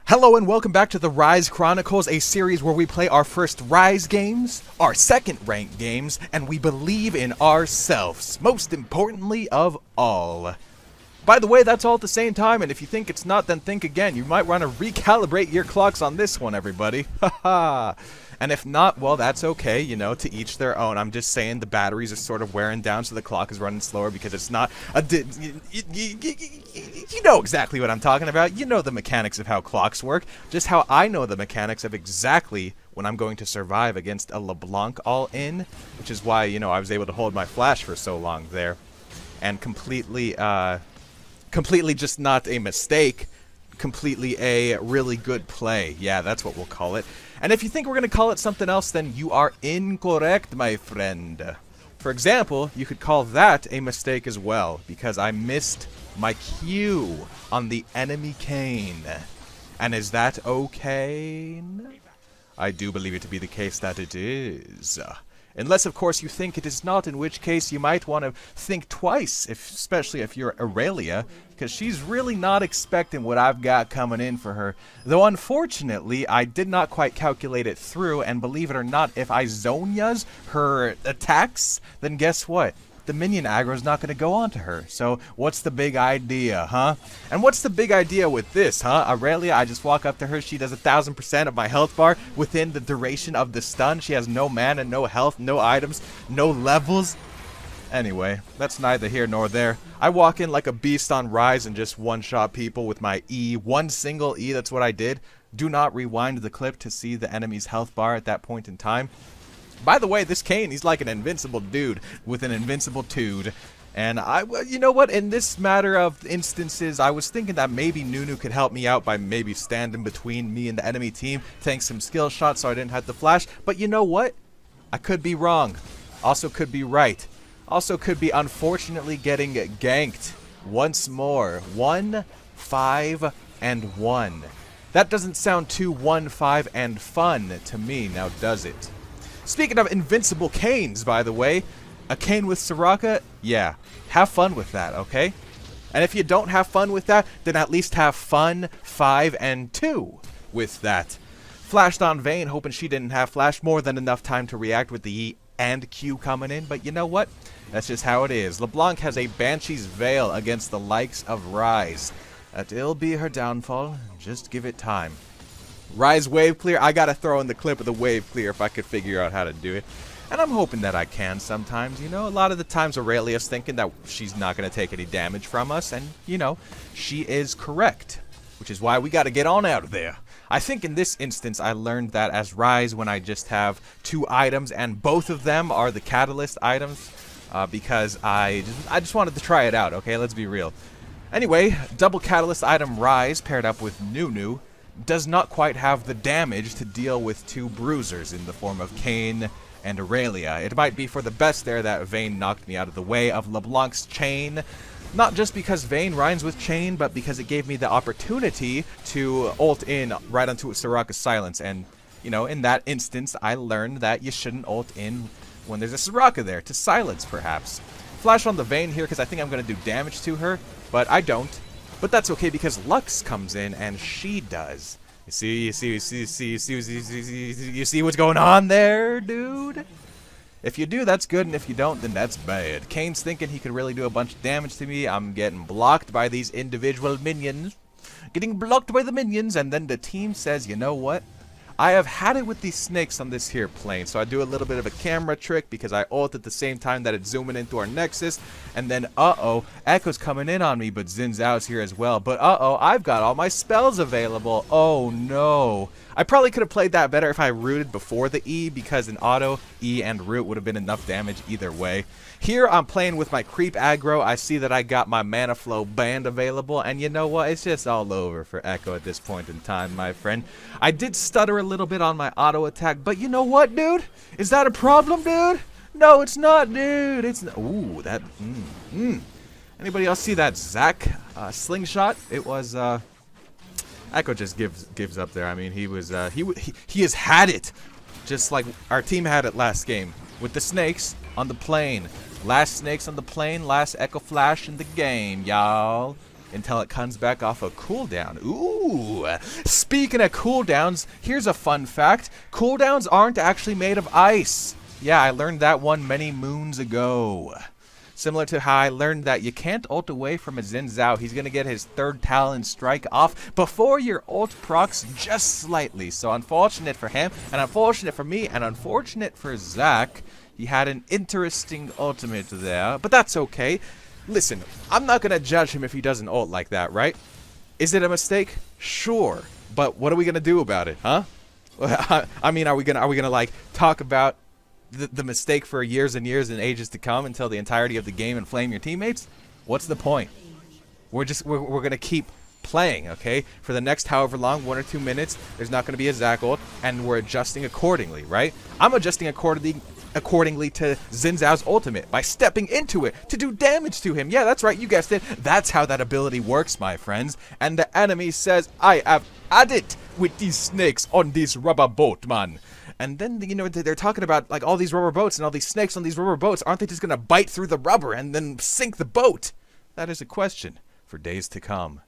Hello and welcome back to the Ryze Chronicles, a series where we play our first Ryze games, our second ranked games, and we believe in ourselves, most importantly of all. By the way, that's all at the same time, and if you think it's not, then think again. You might want to recalibrate your clocks on this one, everybody. Haha. And if not, well, that's okay, you know, to each their own. I'm just saying the batteries are sort of wearing down, so the clock is running slower because it's not a... You know exactly what I'm talking about. You know the mechanics of how clocks work. Just how I know the mechanics of exactly when I'm going to survive against a LeBlanc all-in, which is why, you know, I was able to hold my flash for so long there. And completely just not a mistake. Completely a really good play. Yeah, that's what we'll call it. And if you think we're going to call it something else, then you are incorrect, my friend. For example, you could call that a mistake as well, because I missed my Q on the enemy Kayn. And is that okay? I do believe it to be the case that it is. Unless, of course, you think it is not, in which case you might want to think twice, especially if you're Aurelia, because she's really not expecting what I've got coming in for her. Though, unfortunately, I did not quite calculate it through, and believe it or not, if I Zhonya's her attacks, then guess what? The minion aggro is not going to go on to her. So what's the big idea, huh? And what's the big idea with this, huh? Aurelia, I just walk up to her. She does 1000% of my health bar within the duration of the stun. She has no mana, no health, no items, no levels. Anyway, that's neither here nor there. I walk in like a beast on Ryze and just one-shot people with my E. One single E, that's what I did. Do not rewind the clip to see the enemy's health bar at that point in time. By the way, this Kayn, he's like an invincible dude with an invincible tude. And you know what? In this matter of instances, I was thinking that maybe Nunu could help me out by maybe standing between me and the enemy team, taking some skill shots so I didn't have to flash. But you know what? I could be wrong. Also could be right. Also could be unfortunately getting ganked once more. 1, 5, and 1. That doesn't sound too 1, 5, and fun to me, now does it? Speaking of invincible Kayns, by the way, a Kayn with Soraka, yeah, have fun with that, okay? And if you don't have fun with that, then at least have fun 5 and 2 with that. Flashed on Vayne, hoping she didn't have flash, more than enough time to react with the E and Q coming in, but you know what? That's just how it is. LeBlanc has a Banshee's Veil against the likes of Ryze. That'll be her downfall, just give it time. Ryze wave clear, I gotta throw in the clip of the wave clear if I could figure out how to do it. And I'm hoping that I can sometimes, you know. A lot of the times Aurelia's thinking that she's not gonna take any damage from us, and, you know, she is correct. Which is why we gotta get on out of there. I think in this instance I learned that as Ryze when I just have 2 items and both of them are the catalyst items, because I just wanted to try it out, okay, let's be real. Anyway, double catalyst item Ryze paired up with Nunu does not quite have the damage to deal with 2 bruisers in the form of Kayn and Aurelia. It might be for the best there that Vayne knocked me out of the way of LeBlanc's chain. Not just because Vayne rhymes with chain, but because it gave me the opportunity to ult in right onto Soraka's silence. And, you know, in that instance, I learned that you shouldn't ult in when there's a Soraka there, to silence perhaps. Flash on the Vayne here because I think I'm going to do damage to her, but I don't. But that's okay because Lux comes in and she does. You see what's going on there, dude? If you do, that's good, and if you don't, then that's bad. Kayn's thinking he could really do a bunch of damage to me. I'm getting blocked by these individual minions. Getting blocked by the minions, and then the team says, you know what? I have had it with these snakes on this here plane, so I do a little bit of a camera trick because I ult at the same time that it's zooming into our nexus, and then Echo's coming in on me, but Xin Zhao's here as well, but I've got all my spells available. Oh no. I probably could have played that better if I rooted before the E, because an auto E and root would have been enough damage either way. Here I'm playing with my creep aggro. I see that I got my mana flow band available, and you know what? It's just all over for Echo at this point in time, my friend. I did stutter a little bit on my auto attack, but you know what, dude? Is that a problem, dude? No, it's not, dude. It's not. Ooh, that. Anybody else see that Zac slingshot? It was Echo just gives up there. I mean, he has had it, just like our team had it last game with the snakes on the plane. Last snakes on the plane, last Echo Flash in the game, y'all. until it comes back off a cooldown. Ooh! Speaking of cooldowns, here's a fun fact. Cooldowns aren't actually made of ice. Yeah, I learned that one many moons ago. Similar to how I learned that you can't ult away from a Xin Zhao. He's going to get his third Talon strike off before your ult procs just slightly. So unfortunate for him, and unfortunate for me, and unfortunate for Zach. He had an interesting ultimate there, but that's okay. Listen, I'm not going to judge him if he doesn't ult like that, right? Is it a mistake? Sure. But what are we going to do about it, huh? I mean, are we gonna like talk about the mistake for years and years and ages to come until the entirety of the game and flame your teammates? What's the point? We're gonna keep playing, okay? For the next however long, 1 or 2 minutes, there's not gonna be a Zac ult, and we're adjusting accordingly, right? I'm adjusting accordingly to Xin Zhao's ultimate by stepping into it to do damage to him. Yeah, that's right, you guessed it. That's how that ability works, my friends. And the enemy says, I have had it with these snakes on this rubber boat, man. And then, you know, they're talking about, like, all these rubber boats and all these snakes on these rubber boats. Aren't they just going to bite through the rubber and then sink the boat? That is a question for days to come.